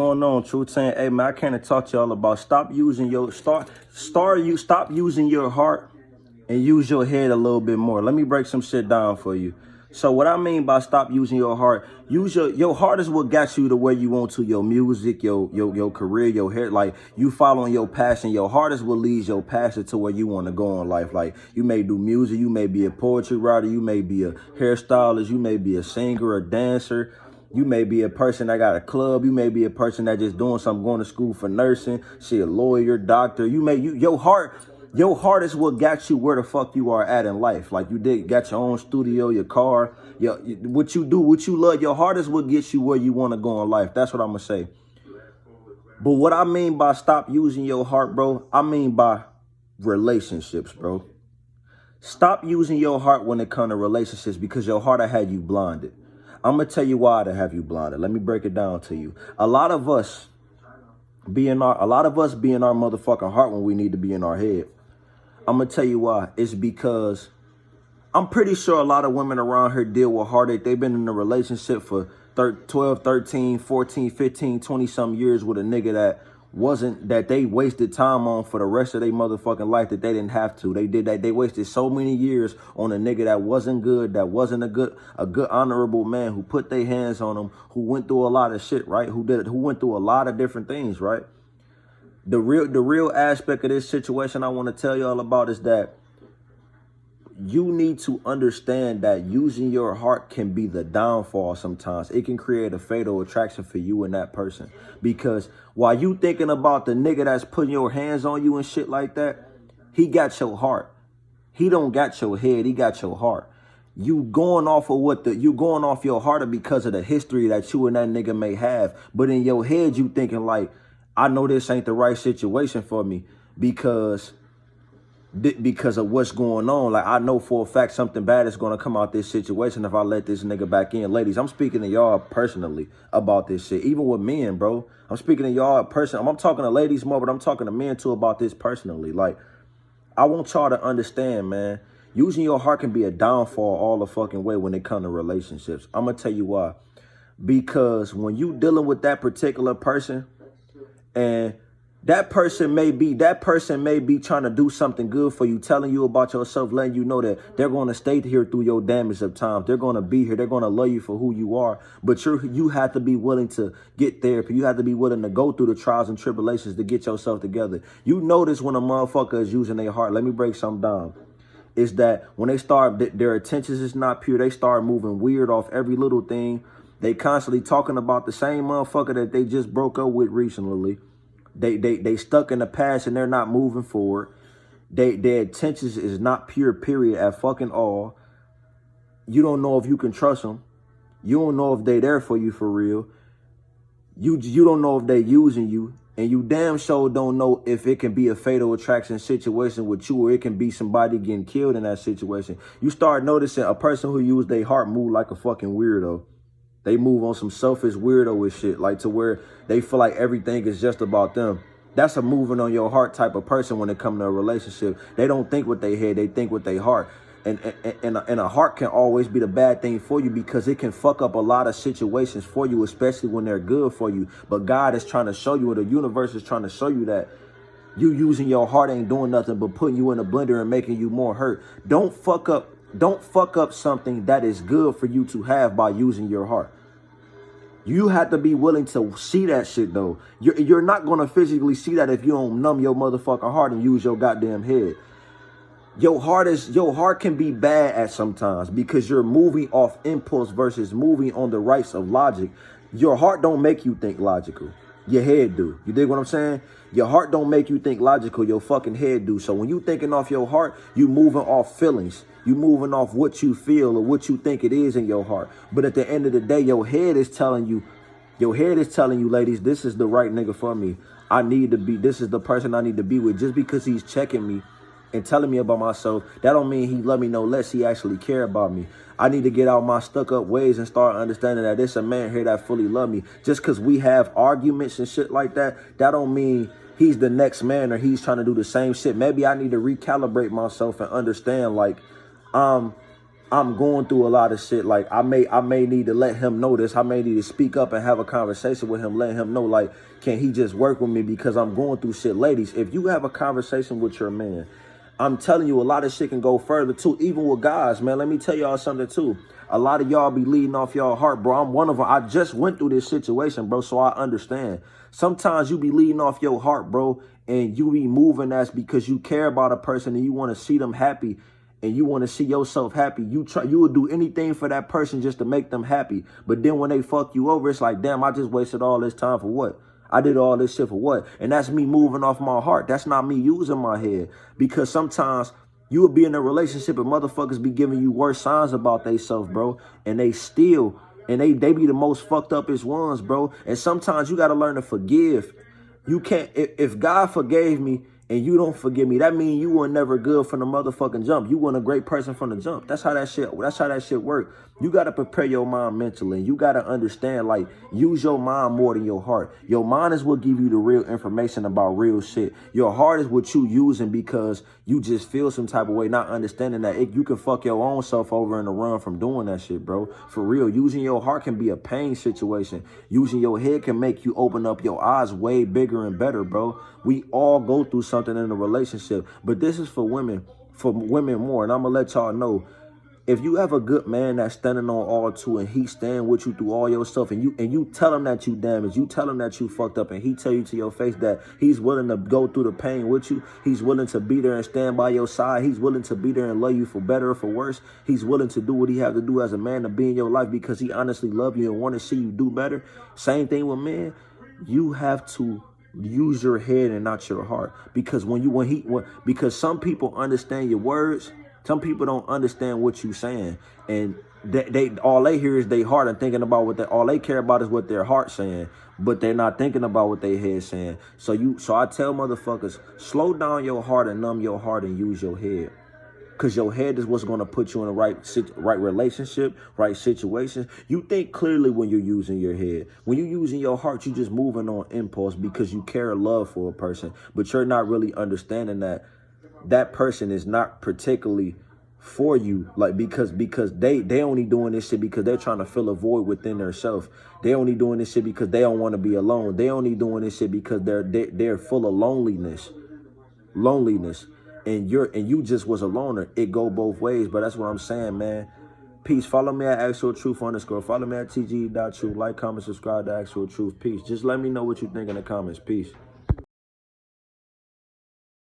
going on, Truth? Saying, hey man, I can't talk to y'all about stop using your stop using your heart and use your head a little bit more. Let me break some shit down for you. So what I mean by stop using your heart, use your heart is what got you to where you want to, your music, your career, your hair, like you following your passion. Your heart is what leads your passion to where you want to go in life. Like you may do music, you may be a poetry writer, you may be a hairstylist, you may be a singer, a dancer. You may be a person that got a club. You may be a person that just doing something, going to school for nursing. She a lawyer, doctor. Your heart is what got you where the fuck you are at in life. Like you got your own studio, your car, what you do, what you love. Your heart is what gets you where you want to go in life. That's what I'm gonna say. But what I mean by stop using your heart, bro, I mean by relationships, bro. Stop using your heart when it comes to relationships because your heart had you blinded. I'm going to tell you why to have you blinded. Let me break it down to you. A lot of us be in our motherfucking heart when we need to be in our head. I'm going to tell you why. It's because I'm pretty sure a lot of women around here deal with heartache. They've been in a relationship for 12, 13, 14, 15, 20 some years with a nigga that they wasted time on for the rest of their motherfucking life that they didn't have to. They did that. They wasted so many years on a nigga that wasn't good, that wasn't a good honorable man who put their hands on them, who went through a lot of shit, right? Who went through a lot of different things, right? The real aspect of this situation I want to tell y'all about is that you need to understand that using your heart can be the downfall sometimes. It can create a fatal attraction for you and that person. Because while you thinking about the nigga that's putting your hands on you and shit like that, he got your heart. He don't got your head, he got your heart. You going off your heart because of the history that you and that nigga may have. But in your head, you thinking like, I know this ain't the right situation for me because of what's going on. Like I know for a fact something bad is going to come out this situation if I let this nigga back in. Ladies, I'm speaking to y'all personally about this shit. Even with men, bro. I'm speaking to y'all personally. I'm talking to ladies more, but I'm talking to men too about this personally. Like I want y'all to understand, man. Using your heart can be a downfall all the fucking way when it comes to relationships. I'm going to tell you why. Because when you dealing with that particular person and that person may be trying to do something good for you, telling you about yourself, letting you know that they're going to stay here through your damage of time. They're going to be here. They're going to love you for who you are. But you have to be willing to get therapy. You have to be willing to go through the trials and tribulations to get yourself together. You notice when a motherfucker is using their heart. Let me break something down. Is that when they start, their intentions is not pure. They start moving weird off every little thing. They constantly talking about the same motherfucker that they just broke up with recently. They stuck in the past and they're not moving forward. Their intentions is not pure, period, at fucking all. You don't know if you can trust them. You don't know if they there for you for real. You don't know if they using you. And you damn sure don't know if it can be a fatal attraction situation with you or it can be somebody getting killed in that situation. You start noticing a person who used their heart move like a fucking weirdo. They move on some selfish weirdo shit, like to where they feel like everything is just about them. That's a moving on your heart type of person when it comes to a relationship. They don't think with their head, they think with their heart. And a heart can always be the bad thing for you because it can fuck up a lot of situations for you, especially when they're good for you. But God is trying to show you, or the universe is trying to show you that you using your heart ain't doing nothing but putting you in a blender and making you more hurt. Don't fuck up something that is good for you to have by using your heart. You have to be willing to see that shit, though. You're not going to physically see that if you don't numb your motherfucking heart and use your goddamn head. Your heart can be bad at sometimes because you're moving off impulse versus moving on the rights of logic. Your heart don't make you think logical. Your head do. You dig what I'm saying? Your heart don't make you think logical. Your fucking head do. So when you thinking off your heart, you moving off feelings. You moving off what you feel or what you think it is in your heart. But at the end of the day, your head is telling you, ladies, this is the right nigga for me. This is the person I need to be with. Just because he's checking me and telling me about myself, that don't mean he love me no less. He actually care about me. I need to get out my stuck up ways and start understanding that there's a man here that fully love me. Just because we have arguments and shit like that, that don't mean he's the next man or he's trying to do the same shit. Maybe I need to recalibrate myself and understand like, I'm going through a lot of shit. Like I may need to let him know this. I may need to speak up and have a conversation with him, letting him know, like, can he just work with me because I'm going through shit. Ladies, if you have a conversation with your man, I'm telling you, a lot of shit can go further too, even with guys, man. Let me tell y'all something too. A lot of y'all be leading off y'all heart, bro. I'm one of them. I just went through this situation, bro, so I understand. Sometimes you be leading off your heart, bro, and you be moving that's because you care about a person and you want to see them happy and you want to see yourself happy. You would do anything for that person just to make them happy. But then when they fuck you over, it's like, damn, I just wasted all this time for what? I did all this shit for what? And that's me moving off my heart. That's not me using my head. Because sometimes you will be in a relationship and motherfuckers be giving you worse signs about themselves, bro. And they still, and they be the most fucked up as ones, bro. And sometimes you got to learn to forgive. You can't, if God forgave me and you don't forgive me, that means you were never good from the motherfucking jump. You weren't a great person from the jump. That's how that shit work. You got to prepare your mind mentally. You got to understand, like, use your mind more than your heart. Your mind is what give you the real information about real shit. Your heart is what you using because you just feel some type of way, not understanding that you can fuck your own self over in the run from doing that shit, bro. For real, using your heart can be a pain situation. Using your head can make you open up your eyes way bigger and better, bro. We all go through something in a relationship, but this is for women more. And I'm gonna let y'all know, if you have a good man that's standing on all two and he stand with you through all your stuff, and you tell him that you damaged, you tell him that you fucked up, and he tell you to your face that he's willing to go through the pain with you, he's willing to be there and stand by your side, he's willing to be there and love you for better or for worse, he's willing to do what he have to do as a man to be in your life because he honestly love you and want to see you do better. Same thing with men. You have to use your head and not your heart, because because some people understand your words. Some people don't understand what you're saying, and they all they hear is their heart and thinking about all they care about is what their heart's saying, but they're not thinking about what their head's saying. So I tell motherfuckers, slow down your heart and numb your heart and use your head. Because your head is what's going to put you in the right relationship, right situations. You think clearly when you're using your head. When you're using your heart, you're just moving on impulse because you care love for a person. But you're not really understanding that that person is not particularly for you, like because they only doing this shit because they're trying to fill a void within themselves. They only doing this shit because they don't want to be alone. They only doing this shit because they're full of loneliness. And you just was a loner. It go both ways, but that's what I'm saying, man. Peace. Follow me at Actualtruth_. Follow me at tg.truth. Like, comment, subscribe to Actual Truth. Peace. Just let me know what you think in the comments. Peace.